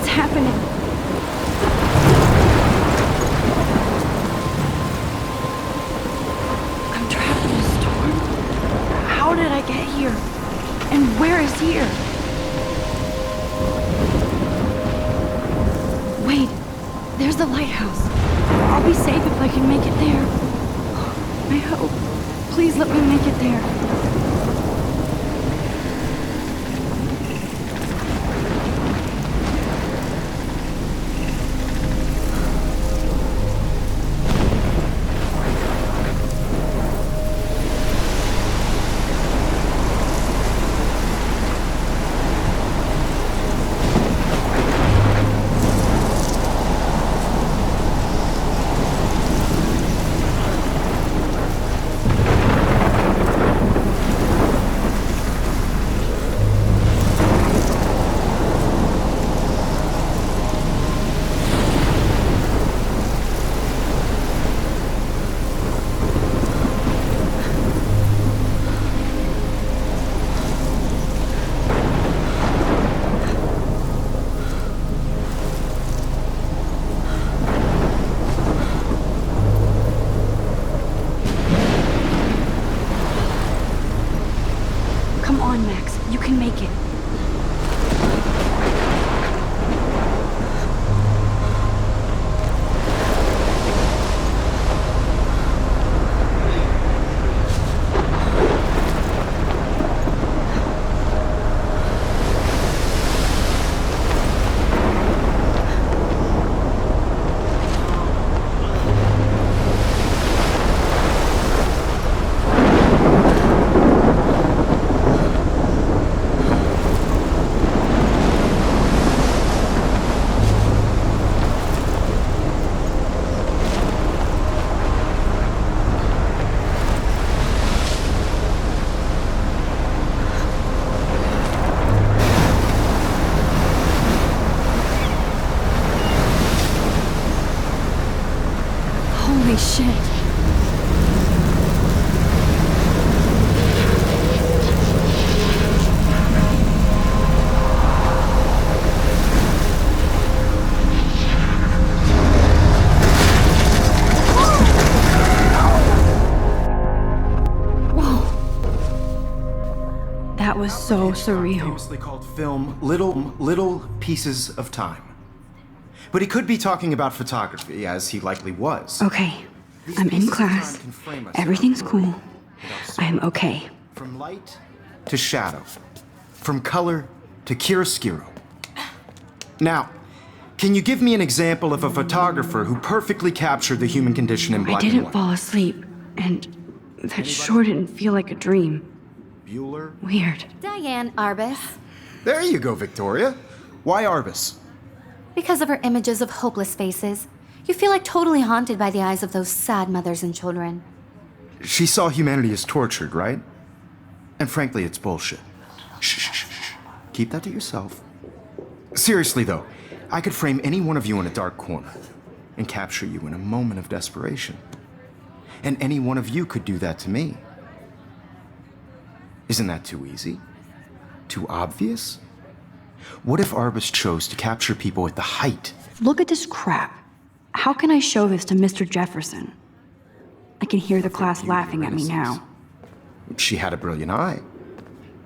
What's happening? I'm trapped in a storm? How did I get here? And where is here? Wait, there's the lighthouse. I'll be safe if I can make it there. I hope. Please let me make it there. Come on, Max. You can make it. Holy shit. That was so surreal. Famously called film little pieces of time. But he could be talking about photography, as he likely was. Okay, I'm in class. Everything's cool. I am okay. From light to shadow. From color to chiaroscuro. Now, can you give me an example of a photographer who perfectly captured the human condition in black and I didn't white? fall asleep, and that sure didn't feel like a dream. Bueller? Weird. Diane Arbus. There you go, Victoria. Why Arbus? Because of her images of hopeless faces, you feel like totally haunted by the eyes of those sad mothers and children. She saw humanity as tortured, right? And frankly, it's bullshit. Shh. Keep that to yourself. Seriously, though, I could frame any one of you in a dark corner and capture you in a moment of desperation. And any one of you could do that to me. Isn't that too easy? Too obvious? What if Arbus chose to capture people at the height? Look at this crap. How can I show this to Mr. Jefferson? I can hear the class laughing at me now. She had a brilliant eye.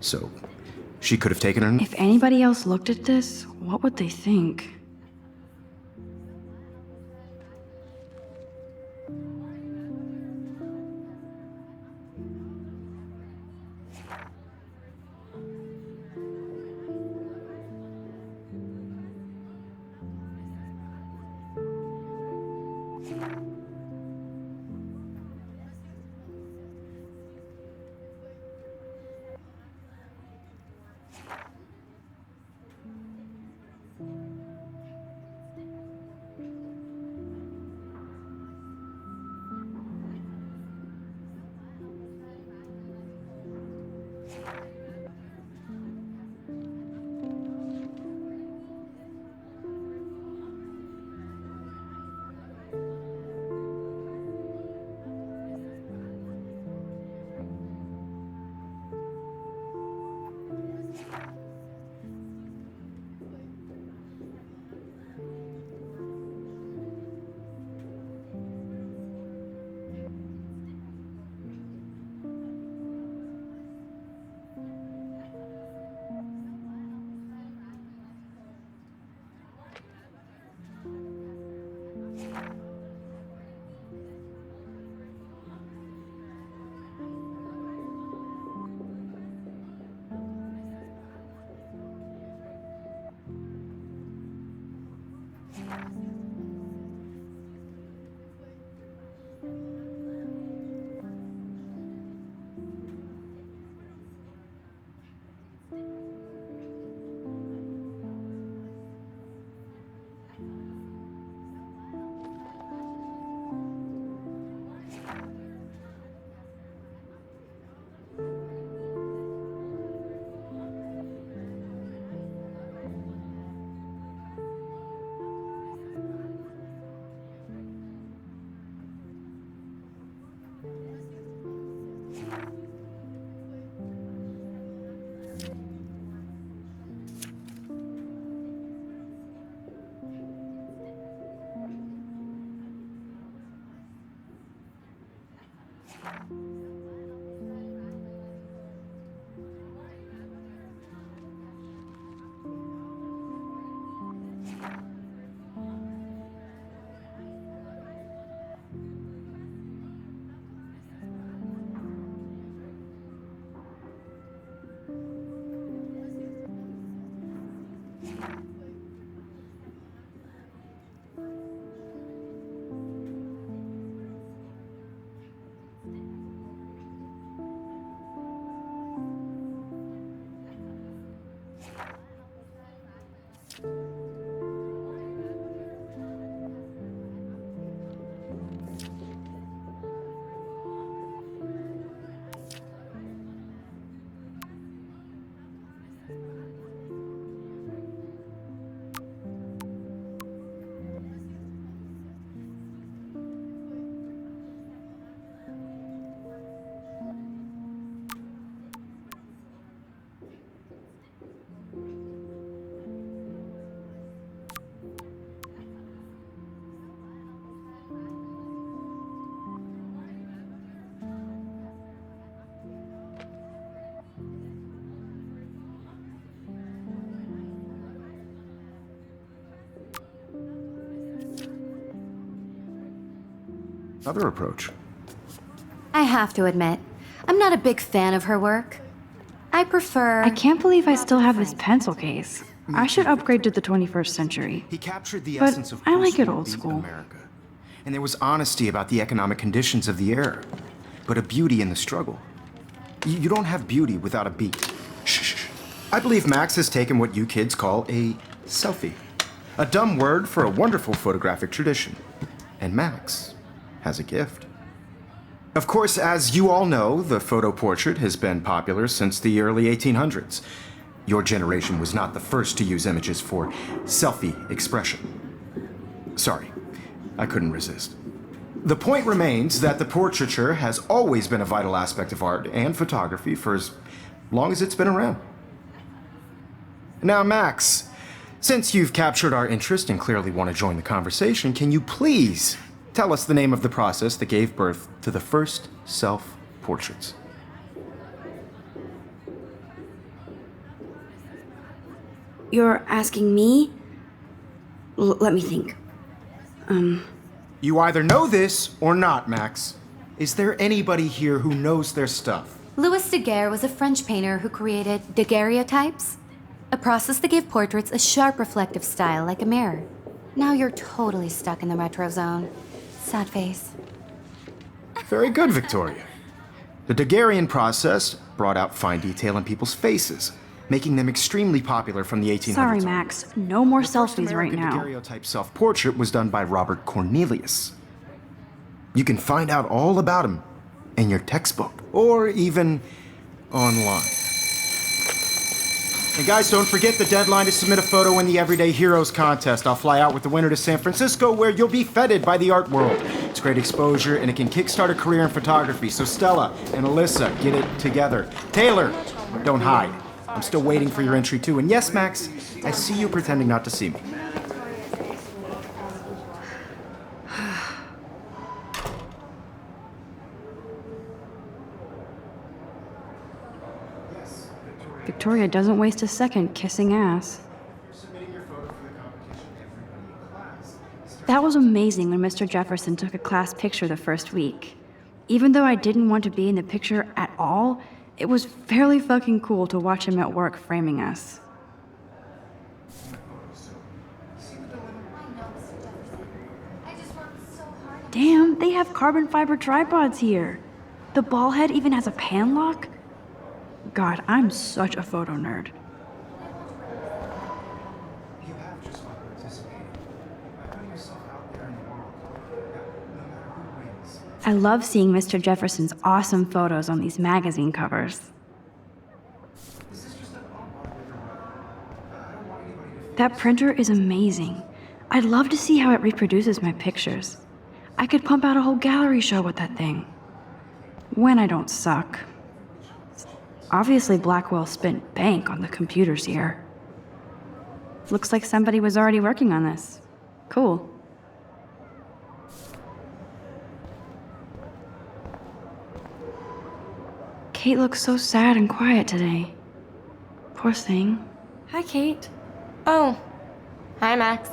So, she could have taken her... If anybody else looked at this, what would they think? Other approach. I have to admit, I'm not a big fan of her work. I prefer... I can't believe I still have this pencil case. I should upgrade to the 21st century. He captured the But essence of I like it post-war old beat school. America. And there was honesty about the economic conditions of the era, but a beauty in the struggle. You don't have beauty without a beat. Shh. I believe Max has taken what you kids call a selfie. A dumb word for a wonderful photographic tradition. And Max has a gift. Of course, as you all know, the photo portrait has been popular since the early 1800s. Your generation was not the first to use images for selfie expression. Sorry, I couldn't resist. The point remains that the portraiture has always been a vital aspect of art and photography for as long as it's been around. Now, Max, since you've captured our interest and clearly want to join the conversation, can you please tell us the name of the process that gave birth to the first self-portraits? You're asking me? Let me think. You either know this or not, Max. Is there anybody here who knows their stuff? Louis Daguerre was a French painter who created daguerreotypes, a process that gave portraits a sharp reflective style like a mirror. Now you're totally stuck in the retro zone. Sad face. Very good, Victoria. The Daguerrean process brought out fine detail in people's faces, making them extremely popular from the 1800s. Sorry, Max. No more The first selfies right American now. daguerreotype self-portrait was done by Robert Cornelius. You can find out all about him in your textbook, or even online. And guys, don't forget the deadline to submit a photo in the Everyday Heroes contest. I'll fly out with the winner to San Francisco, where you'll be feted by the art world. It's great exposure, and it can kickstart a career in photography. So Stella and Alyssa, get it together. Taylor, don't hide. I'm still waiting for your entry too. And yes, Max, I see you pretending not to see me. Victoria doesn't waste a second kissing ass. That was amazing when Mr. Jefferson took a class picture the first week. Even though I didn't want to be in the picture at all, it was fairly fucking cool to watch him at work framing us. Damn, they have carbon fiber tripods here. The ball head even has a pan lock? God, I'm such a photo nerd. You have just by participating, by putting yourself out there in the world, no matter who wins. I love seeing Mr. Jefferson's awesome photos on these magazine covers. That printer is amazing. I'd love to see how it reproduces my pictures. I could pump out a whole gallery show with that thing. When I don't suck. Obviously, Blackwell spent bank on the computers here. Looks like somebody was already working on this. Cool. Kate looks so sad and quiet today. Poor thing. Hi, Kate. Oh. Hi, Max.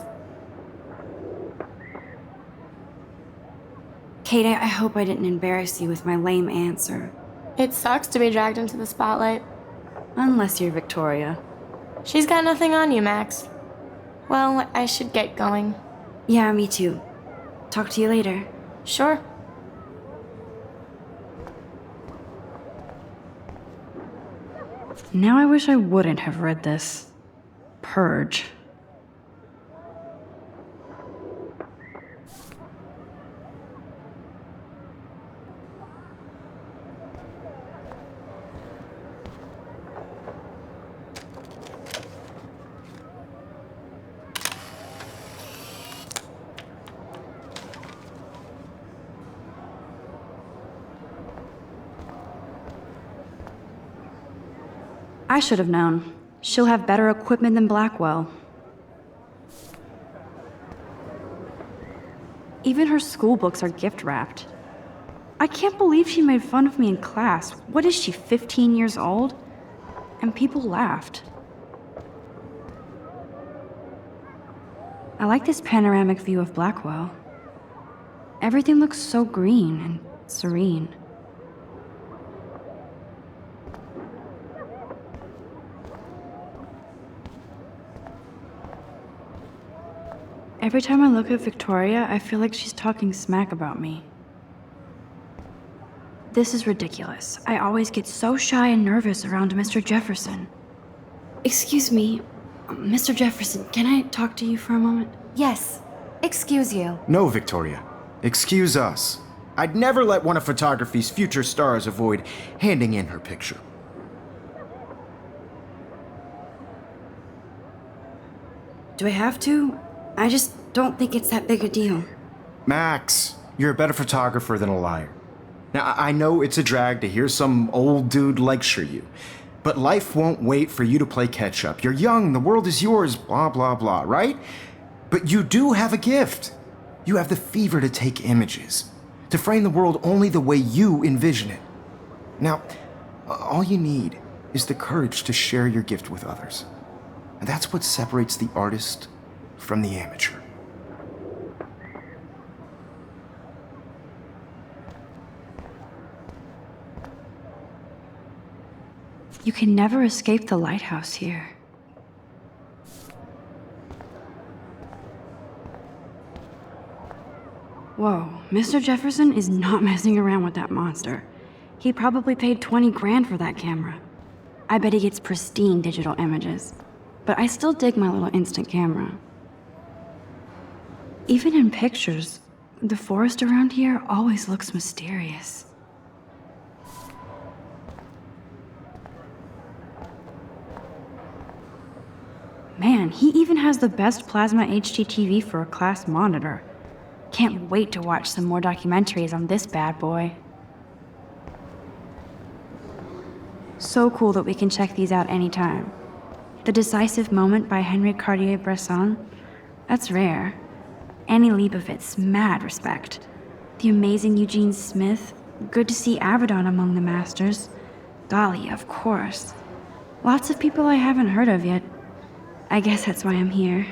Kate, I hope I didn't embarrass you with my lame answer. It sucks to be dragged into the spotlight. Unless you're Victoria. She's got nothing on you, Max. Well, I should get going. Yeah, me too. Talk to you later. Sure. Now I wish I wouldn't have read this. Purge. I should have known. She'll have better equipment than Blackwell. Even her school books are gift-wrapped. I can't believe she made fun of me in class. What is she, 15 years old? And people laughed. I like this panoramic view of Blackwell. Everything looks so green and serene. Every time I look at Victoria, I feel like she's talking smack about me. This is ridiculous. I always get so shy and nervous around Mr. Jefferson. Excuse me, Mr. Jefferson, can I talk to you for a moment? Yes. Excuse you. No, Victoria. Excuse us. I'd never let one of photography's future stars avoid handing in her picture. Do I have to? I just don't think it's that big a deal. Max, you're a better photographer than a liar. Now, I know it's a drag to hear some old dude lecture you, but life won't wait for you to play catch up. You're young, the world is yours, blah, blah, blah, right? But you do have a gift. You have the fever to take images, to frame the world only the way you envision it. Now, all you need is the courage to share your gift with others. And that's what separates the artist from the amateur. You can never escape the lighthouse here. Whoa, Mr. Jefferson is not messing around with that monster. He probably paid 20 grand for that camera. I bet he gets pristine digital images. But I still dig my little instant camera. Even in pictures, the forest around here always looks mysterious. Man, he even has the best plasma HDTV for a class monitor. Can't wait to watch some more documentaries on this bad boy. So cool that we can check these out anytime. The Decisive Moment by Henry Cartier-Bresson, that's rare. Annie Leibovitz, mad respect. The amazing Eugene Smith, good to see Avedon among the masters. Golly, of course. Lots of people I haven't heard of yet. I guess that's why I'm here.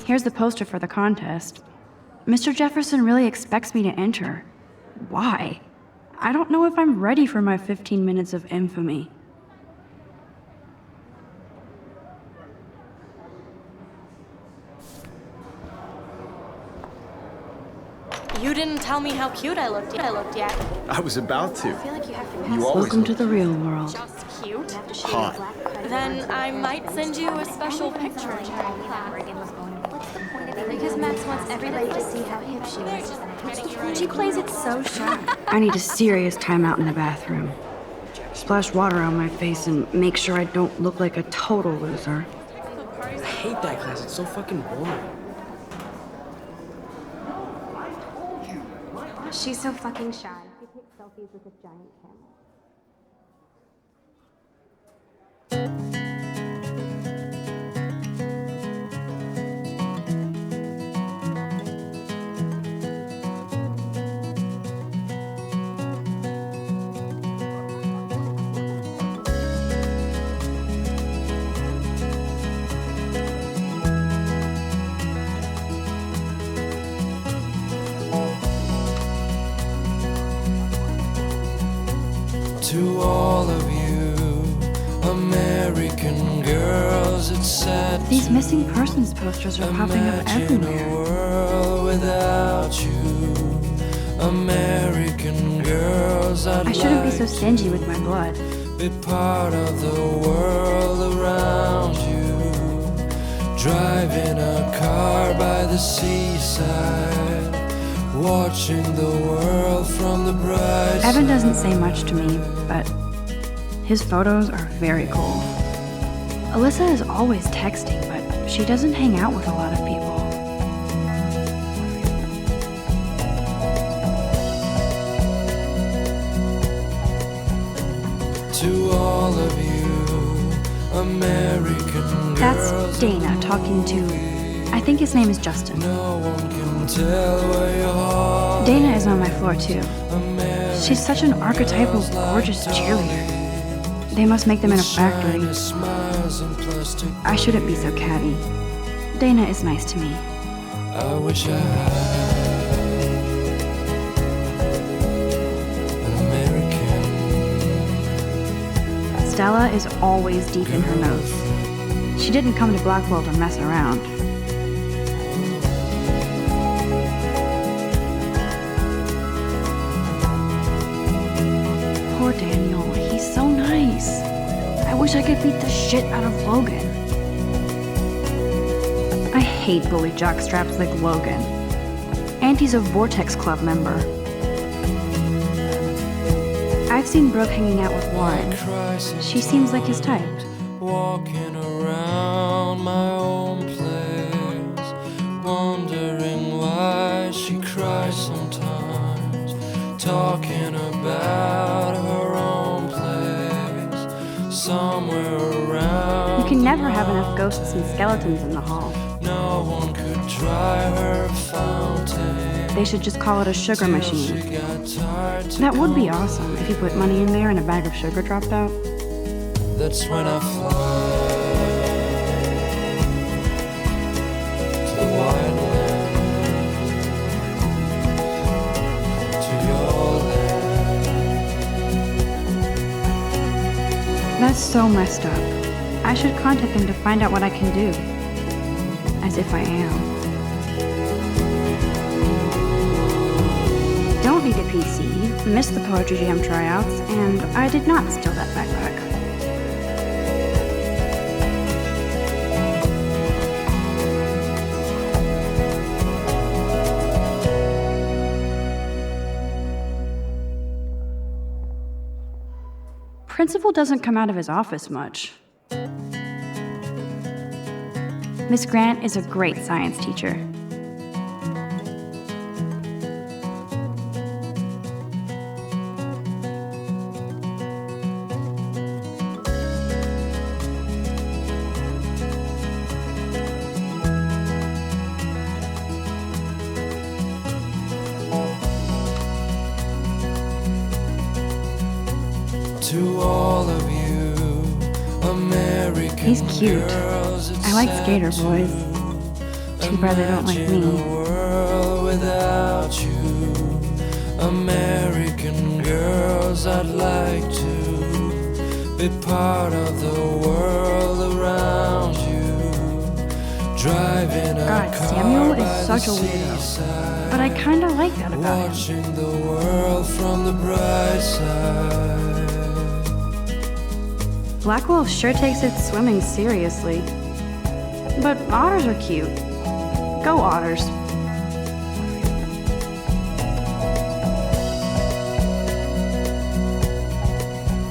Here's the poster for the contest. Mr. Jefferson really expects me to enter. Why? I don't know if I'm ready for my 15 minutes of infamy. You didn't tell me how cute I looked yet. I was about to. I feel like you have to pass. You always Welcome look to the real world. Just cute. hot. Then I might send you a special picture. Because Max wants everybody to see how hip she is. She plays it so sharp. I need a serious timeout in the bathroom. Splash water on my face and make sure I don't look like a total loser. I hate that class. It's so fucking boring. She's so fucking shy. She takes selfies with a giant camera. all of you, American girls, it's sad. These missing persons posters are popping up Imagine a everywhere. world without you, American girls, I shouldn't be so stingy with my blood. be part of the world around you. Driving a car by the seaside, watching the world from the bright side. Evan doesn't say much to me, but his photos are very cool. Alyssa is always texting, but she doesn't hang out with a lot of people. To all of you, American girls. That's Dana talking to, I think his name is Justin. No one can tell where your heart Dana is on my floor too. She's such an archetypal, gorgeous cheerleader. They must make them in a factory. smiles and plastic. I shouldn't be so catty. Dana is nice to me. I wish I had an American. Stella is always deep in her notes. She didn't come to Blackwell to mess around. Poor Daniel, he's so nice. I wish I could beat the shit out of Logan. I hate bully jockstraps like Logan. And he's a Vortex Club member. I've seen Brooke hanging out with Warren. She seems like his type. Walking around my own place, wondering why she cries sometimes, talking about her own place, somewhere around. You can never have enough ghosts and skeletons in the hall. No one could dry her fountain. They should just call it a sugar machine. She got tired to That would be go. awesome if you put money in there and a bag of sugar dropped out. That's when I fly to the white land, to your land. That's so messed up. I should contact them to find out what I can do. As if I am. Don't need a PC, missed the Poetry Jam tryouts, and I did not steal that backpack. Principal doesn't come out of his office much. Miss Grant is a great science teacher. To all of you, American He's cute. girls, it's I like sad skater to boys. Too bad they don't like imagine me. a world without you, American girls, I'd like to be part of the world around you. Driving a God, car Samuel is by such the a weirdo. seaside, But I kinda like that about him. watching the world from the bright side. Blackwell sure takes its swimming seriously. But otters are cute. Go otters.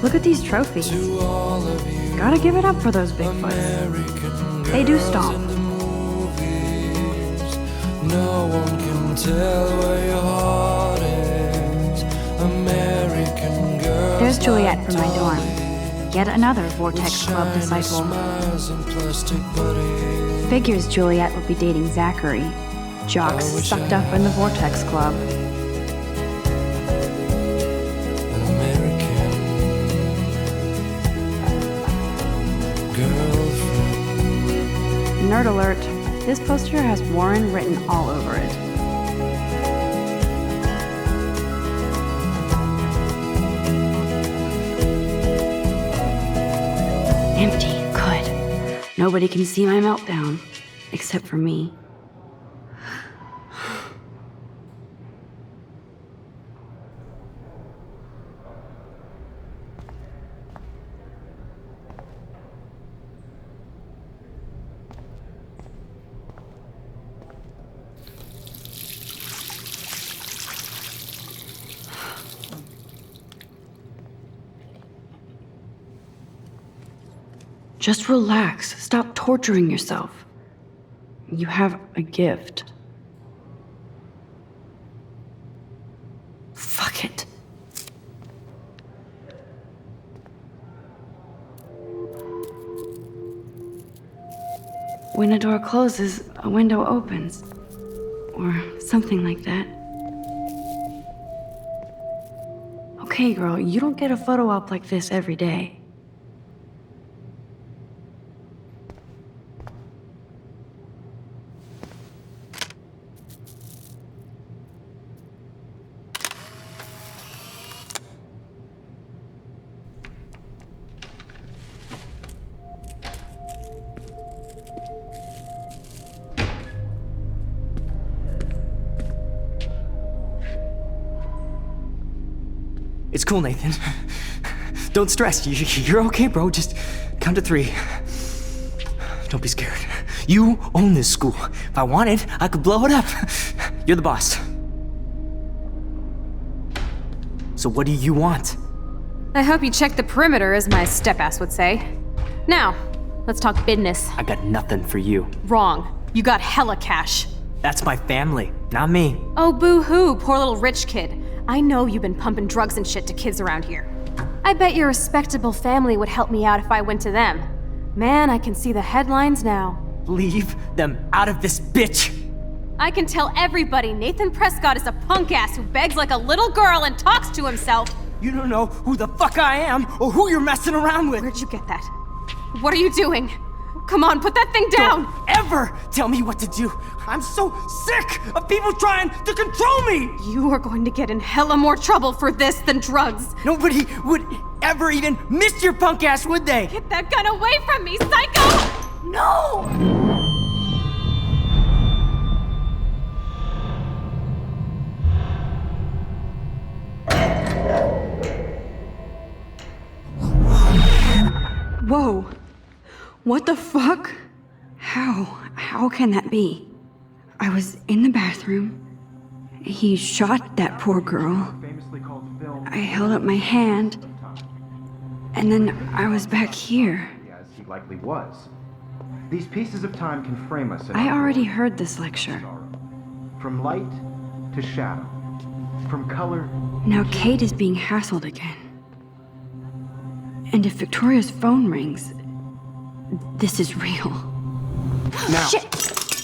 Look at these trophies. To all of you, Gotta give it up for those Bigfoots. American They do girls stomp. in the movies. No one can tell where your heart is. American girls. There's Juliet like from my dorm. Dolly, Yet another Vortex with Club shiny disciple. smiles and plastic buddies. Figures Juliet would be dating Zachary. Jocks I wish sucked I up in the Vortex Club. An American girlfriend. Nerd alert. This poster has Warren written all over it. Empty. Good. Nobody can see my meltdown. Except for me. Just relax. Stop torturing yourself. You have a gift. Fuck it. When a door closes, a window opens. Or something like that. Okay, girl, you don't get a photo op like this every day. It's cool, Nathan. Don't stress. You're okay, bro. Just count to 3. Don't be scared. You own this school. If I wanted, I could blow it up. You're the boss. So what do you want? I hope you checked the perimeter, as my step-ass would say. Now, let's talk business. I got nothing for you. Wrong. You got hella cash. That's my family, not me. Oh, boo-hoo, poor little rich kid. I know you've been pumping drugs and shit to kids around here. I bet your respectable family would help me out if I went to them. Man, I can see the headlines now. Leave them out of this bitch! I can tell everybody Nathan Prescott is a punk ass who begs like a little girl and talks to himself. You don't know who the fuck I am or who you're messing around with. Where'd you get that? What are you doing? Come on, put that thing down! Don't ever tell me what to do! I'm so sick of people trying to control me! You are going to get in hella more trouble for this than drugs. Nobody would ever even miss your punk ass, would they? Get that gun away from me, psycho! No! Whoa. What the fuck? How can that be? I was in the bathroom. He shot that poor girl. I held up my hand. And then I was back here. As he likely was. These pieces of time can frame us. I already heard this lecture. From light to shadow. From color. Now Kate is being hassled again. And if Victoria's phone rings, this is real. Now, Shit.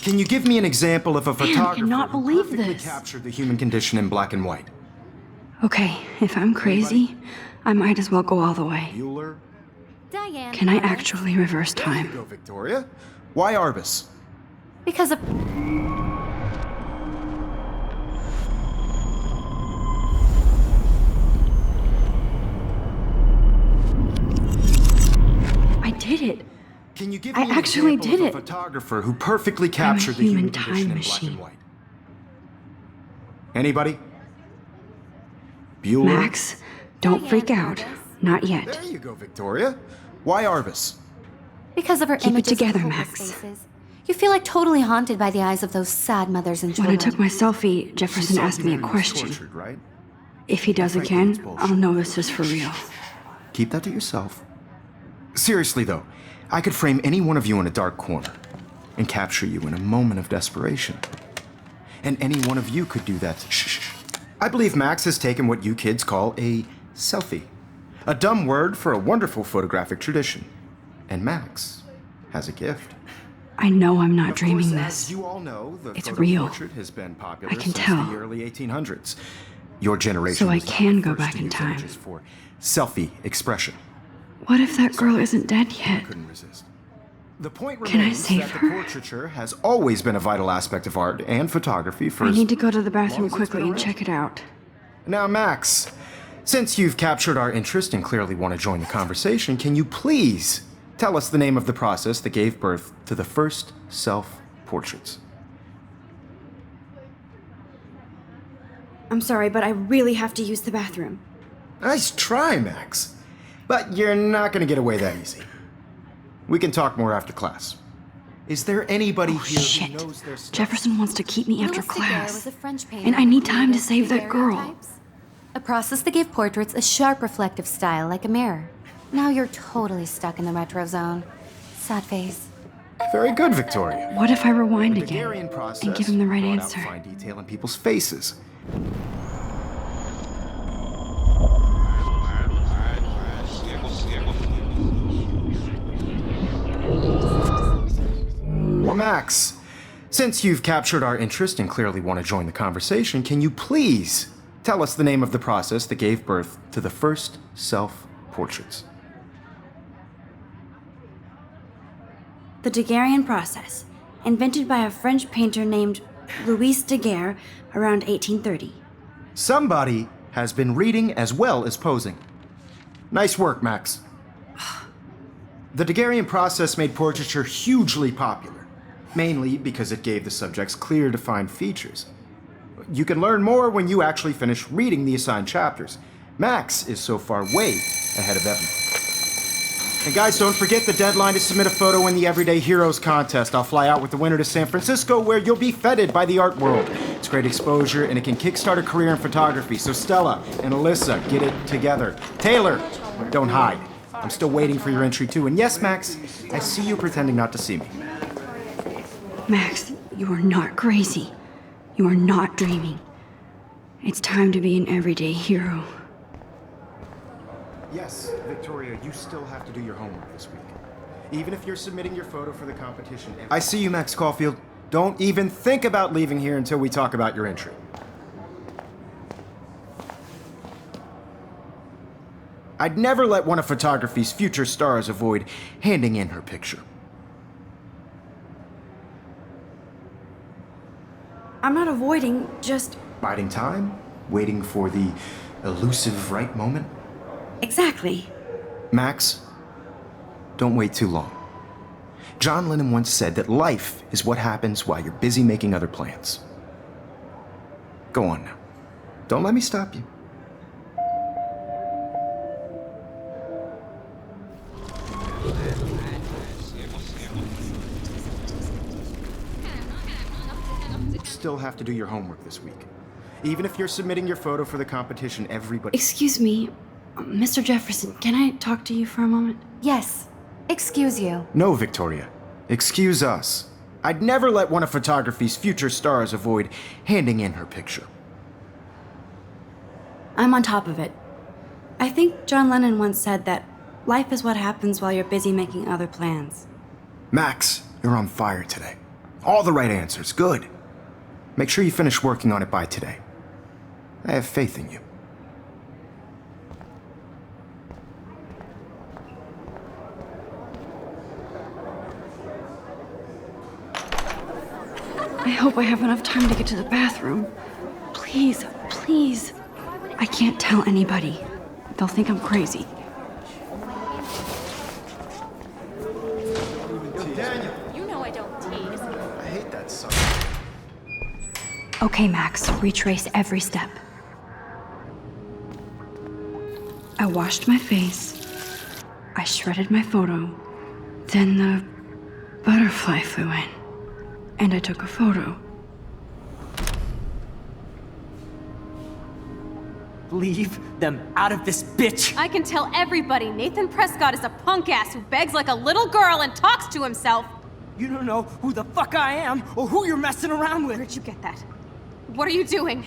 Can you give me an example of a Man, I photographer cannot who believe perfectly this. captured the human condition in black and white? Okay, if I'm crazy, I might as well go all the way. Bueller? Diane. Can I actually reverse There you time? go, Victoria. Why Arbus? Because of... I did it. Can you give I me an actually example did of a it. photographer who perfectly captured the human human time condition in black machine. and white? Anybody? Bueller? Max, don't freak out. Not yet. There you go, Victoria. Why Arbus? Because of her Keep it images of together, hopeless Max. faces. You feel like totally haunted by the eyes of those sad mothers and When I children. took my selfie, Jefferson Saw asked me a humanity was question. tortured, right? If he does Frankly, again, it's bullshit. I'll know this is for real. Keep that to yourself. Seriously, though, I could frame any one of you in a dark corner and capture you in a moment of desperation. And any one of you could do that. Shh. I believe Max has taken what you kids call a selfie. A dumb word for a wonderful photographic tradition. And Max has a gift. I know I'm not Of dreaming course, this. As you all know, the It's photo real. portrait has been popular I can since tell. the early 1800s. Your generation So I was not can the go first back to in use time. images for selfie expression. What if that girl isn't dead yet? Couldn't resist. The point Can I remains save that her? the portraiture has always been a vital aspect of art and photography for I as need to go to the long bathroom as it's quickly been and around. check it out. Now, Max, since you've captured our interest and clearly want to join the conversation, can you please tell us the name of the process that gave birth to the first self-portraits. I'm sorry, but I really have to use the bathroom. Nice try, Max. But you're not gonna get away that easy. We can talk more after class. Is there anybody here Shit. who knows their stuff? Jefferson wants to keep me after Louis Daguerre class. was a French painter And I need who time to created save that girl. daguerreotypes, a process that gave portraits a sharp reflective style like a mirror. Now you're totally stuck in the retro zone. Sad face. Very good, Victoria. What if I rewind The again Daguerrean process and give him the right brought out answer? fine detail in people's faces. Max, since you've captured our interest and clearly want to join the conversation, can you please tell us the name of the process that gave birth to the first self-portraits? The Daguerrean process, invented by a French painter named Louis Daguerre around 1830. Somebody has been reading as well as posing. Nice work, Max. The Daguerrean process made portraiture hugely popular, mainly because it gave the subjects clear, defined features. You can learn more when you actually finish reading the assigned chapters. Max is so far way ahead of everyone. And guys, don't forget the deadline to submit a photo in the Everyday Heroes contest. I'll fly out with the winner to San Francisco, where you'll be feted by the art world. It's great exposure, and it can kickstart a career in photography. So Stella and Alyssa, get it together. Taylor, don't hide. I'm still waiting for your entry too. And yes, Max, I see you pretending not to see me. Max, you are not crazy. You are not dreaming. It's time to be an everyday hero. Yes, Victoria, you still have to do your homework this week. Even if you're submitting your photo for the competition. I see you, Max Caulfield. Don't even think about leaving here until we talk about your entry. I'd never let one of photography's future stars avoid handing in her picture. I'm not avoiding, just... Biding time? Waiting for the elusive right moment? Exactly. Max, don't wait too long. John Lennon once said that life is what happens while you're busy making other plans. Go on now. Don't let me stop you. Still have to do your homework this week. Even if you're submitting your photo for the competition, everybody... Excuse me, Mr. Jefferson, can I talk to you for a moment? Yes. Excuse you. No, Victoria. Excuse us. I'd never let one of photography's future stars avoid handing in her picture. I'm on top of it. I think John Lennon once said that life is what happens while you're busy making other plans. Max, you're on fire today. All the right answers. Good. Make sure you finish working on it by today. I have faith in you. I hope I have enough time to get to the bathroom. Please, please. I can't tell anybody. They'll think I'm crazy. Daniel, You know I don't tease. I hate that song. Okay, Max, retrace every step. I washed my face. I shredded my photo. Then the butterfly flew in. And I took a photo. Leave them out of this bitch! I can tell everybody Nathan Prescott is a punk ass who begs like a little girl and talks to himself. You don't know who the fuck I am or who you're messing around with. Where'd you get that? What are you doing?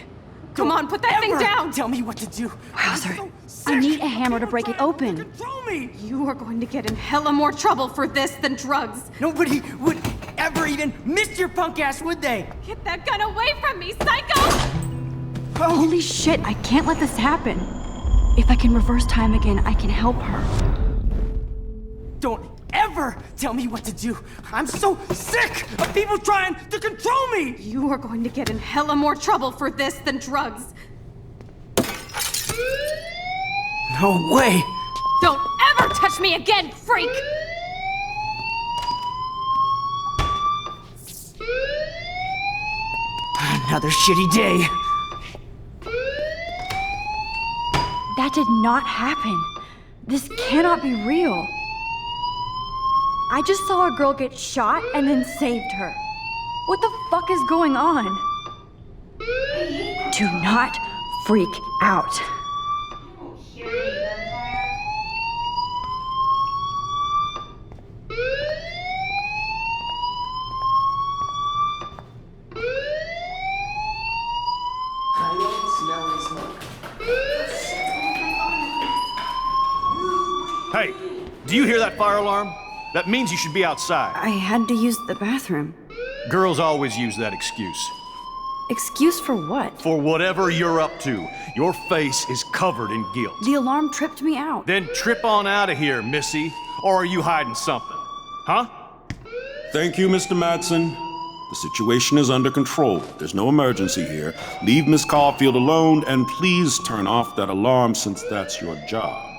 Come on, put that thing Ever down! Tell me what to do. Wowzer. I need a hammer to break it open. Control me. You are going to get in hella more trouble for this than drugs. Nobody would ever even miss your punk ass, would they? Get that gun away from me, psycho! Holy shit, I can't let this happen. If I can reverse time again, I can help her. Don't ever tell me what to do. I'm so sick of people trying to control me. You are going to get in hella more trouble for this than drugs. No way. Don't ever touch me again, freak! Another shitty day. That did not happen. This cannot be real. I just saw a girl get shot and then saved her. What the fuck is going on? Do not freak out. Hey, do you hear that fire alarm? That means you should be outside. I had to use the bathroom. Girls always use that excuse. Excuse for what? For whatever you're up to. Your face is covered in guilt. The alarm tripped me out. Then trip on out of here, Missy. Or are you hiding something? Huh? Thank you, Mr. Madsen. The situation is under control. There's no emergency here. Leave Miss Caulfield alone, and please turn off that alarm since that's your job.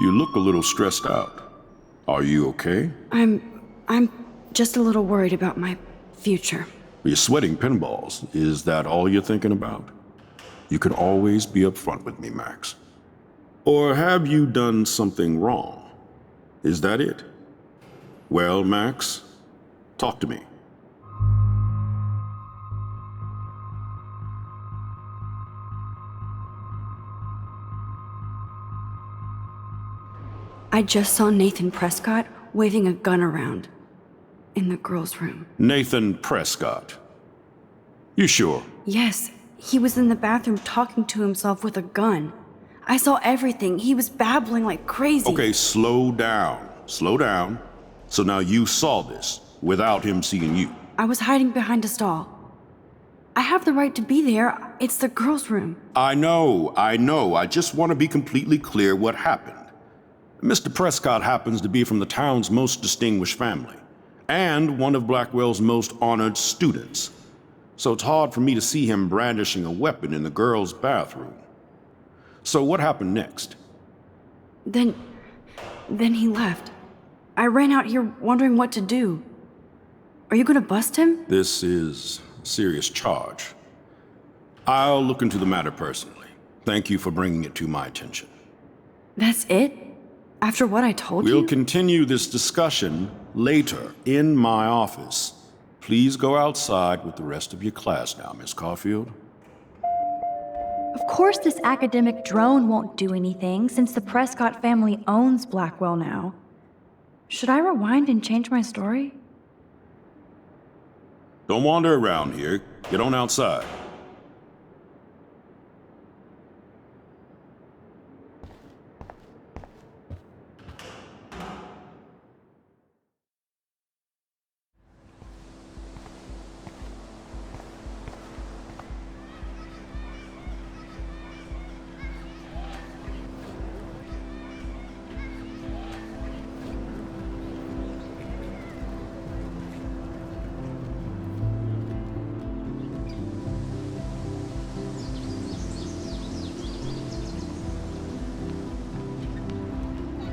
You look a little stressed out. Are you okay? I'm just a little worried about my future. You're sweating pinballs. Is that all you're thinking about? You can always be upfront with me, Max. Or have you done something wrong? Is that it? Well, Max, talk to me. I just saw Nathan Prescott waving a gun around in the girls' room. Nathan Prescott. You sure? Yes, he was in the bathroom talking to himself with a gun. I saw everything. He was babbling like crazy. Okay, slow down. Slow down. So now you saw this without him seeing you. I was hiding behind a stall. I have the right to be there. It's the girls' room. I know. I just want to be completely clear what happened. Mr. Prescott happens to be from the town's most distinguished family, and one of Blackwell's most honored students. So it's hard for me to see him brandishing a weapon in the girls' bathroom. So what happened next? Then he left. I ran out here wondering what to do. Are you gonna bust him? This is a serious charge. I'll look into the matter personally. Thank you for bringing it to my attention. That's it? After what I told you? We'll continue this discussion later in my office. Please go outside with the rest of your class now, Miss Caulfield. Of course this academic drone won't do anything since the Prescott family owns Blackwell now. Should I rewind and change my story? Don't wander around here. Get on outside.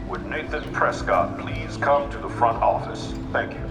Would Nathan Prescott please come to the front office? Thank you.